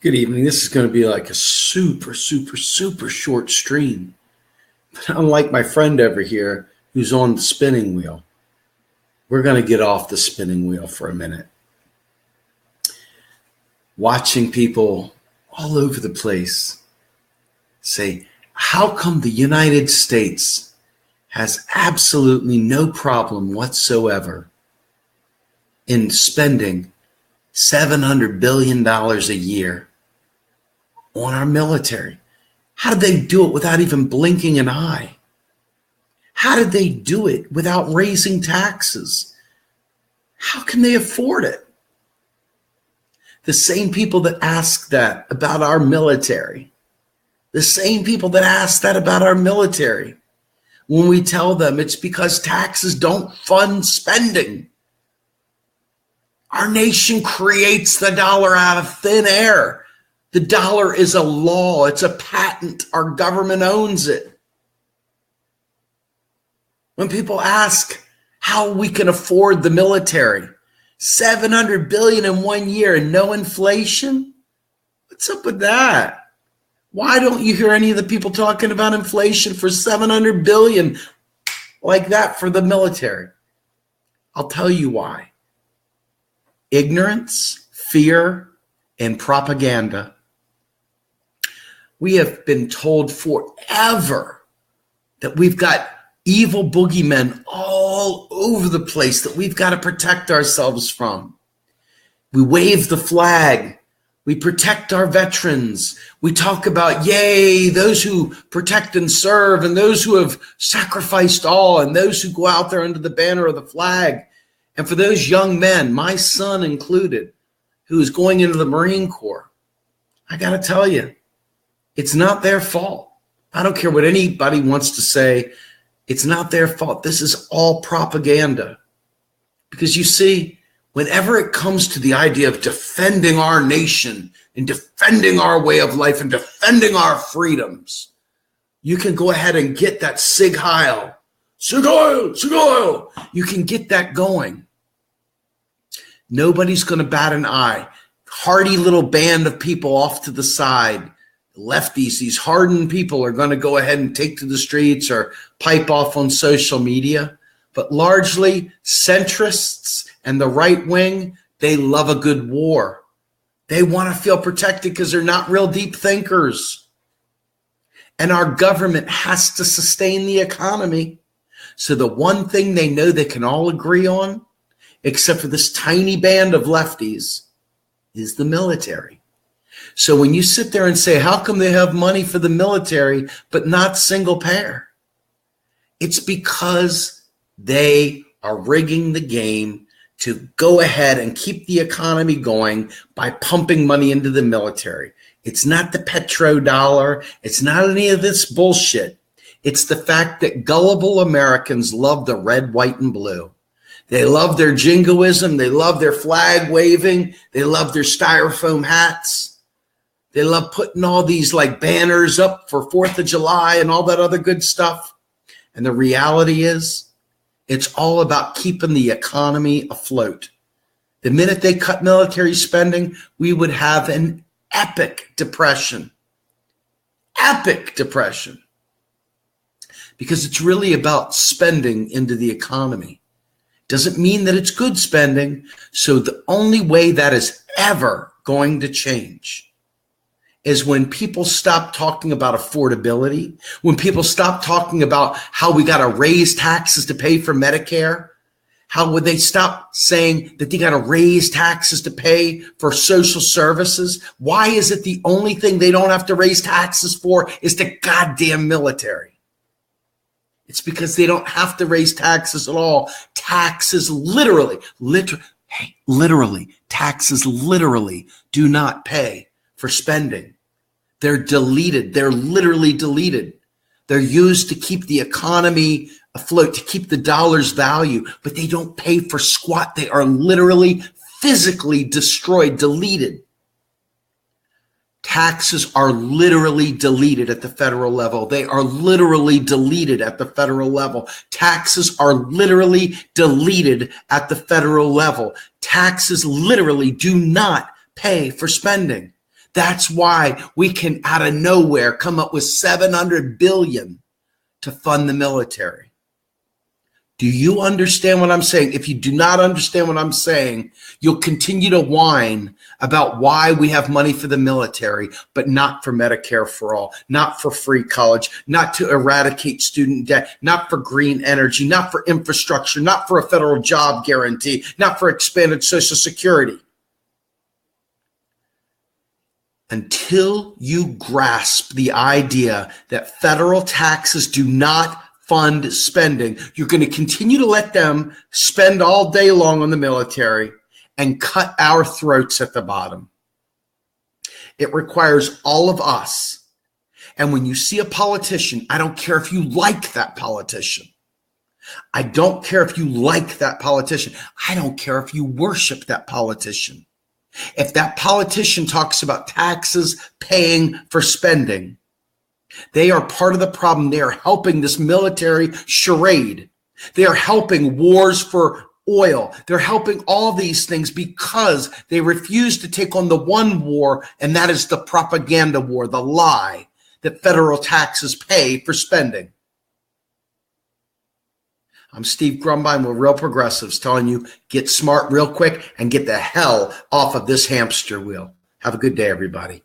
Good evening. This is going to be like a super short stream. But unlike my friend over here who's on the spinning wheel, we're going to get off the spinning wheel for a minute. Watching people all over the place say, how come the United States has absolutely no problem whatsoever in spending $700 billion a year on our military? How did they do it without even blinking an eye? How did they do it without raising taxes? How can they afford it? The same people that ask that about our military, the same people that ask that about our military, when we tell them it's because taxes don't fund spending. Our nation creates the dollar out of thin air. The dollar is a law. It's a patent. Our government owns it. When people ask how we can afford the military, $700 billion in 1 year and no inflation? What's up with that? Why don't you hear any of the people talking about inflation for $700 billion like that for the military? I'll tell you why. Ignorance, fear, and propaganda. We have been told forever that we've got evil boogeymen all over the place that we've got to protect ourselves from. We wave the flag. We protect our veterans. We talk about, yay, those who protect and serve, and those who have sacrificed all, and those who go out there under the banner of the flag. And for those young men, my son included, who is going into the Marine Corps, I got to tell you, it's not their fault. I don't care what anybody wants to say. It's not their fault. This is all propaganda. Because you see, whenever it comes to the idea of defending our nation and defending our way of life and defending our freedoms, you can go ahead and get that Sig Heil. Sig Heil, Sig Heil. You can get that going. Nobody's going to bat an eye. Hardy little band of people off to the side, lefties, these hardened people are going to go ahead and take to the streets or pipe off on social media. But largely, centrists and the right wing, they love a good war. They want to feel protected because they're not real deep thinkers. And our government has to sustain the economy. So the one thing they know they can all agree on, except for this tiny band of lefties, is the military. So when you sit there and say, how come they have money for the military but not single payer? It's because they are rigging the game to go ahead and keep the economy going by pumping money into the military. It's not the petrodollar. It's not any of this bullshit. It's the fact that gullible Americans love the red, white, and blue. They love their jingoism. They love their flag waving. They love their styrofoam hats. They love putting all these like banners up for 4th of July and all that other good stuff. And the reality is, it's all about keeping the economy afloat. The minute they cut military spending, we would have an epic depression. Epic depression. Because it's really about spending into the economy. Doesn't mean that it's good spending. So the only way that is ever going to change is when people stop talking about affordability, when people stop talking about how we got to raise taxes to pay for Medicare, how would they stop saying that they got to raise taxes to pay for social services? Why is it the only thing they don't have to raise taxes for is the goddamn military? It's because they don't have to raise taxes at all. Taxes literally taxes literally do not pay for spending. They're deleted. They're literally deleted. They're used to keep the economy afloat, to keep the dollar's value, but they don't pay for squat. They are literally physically destroyed, deleted. Taxes are literally deleted at the federal level. They are literally deleted at the federal level. Taxes are literally deleted at the federal level. Taxes literally do not pay for spending. That's why we can, out of nowhere, come up with $700 billion to fund the military. Do you understand what I'm saying? If you do not understand what I'm saying, you'll continue to whine about why we have money for the military, but not for Medicare for all, not for free college, not to eradicate student debt, not for green energy, not for infrastructure, not for a federal job guarantee, not for expanded Social Security. Until you grasp the idea that federal taxes do not fund spending, you're going to continue to let them spend all day long on the military and cut our throats at the bottom. It requires all of us. And when you see a politician, I don't care if you like that politician. I don't care if you like that politician. I don't care if you worship that politician. If that politician talks about taxes paying for spending, they are part of the problem. They are helping this military charade. They are helping wars for oil. They're helping all these things because they refuse to take on the one war, and that is the propaganda war, the lie that federal taxes pay for spending. I'm Steve Grumbine with Real Progressives telling you, get smart real quick and get the hell off of this hamster wheel. Have a good day, everybody.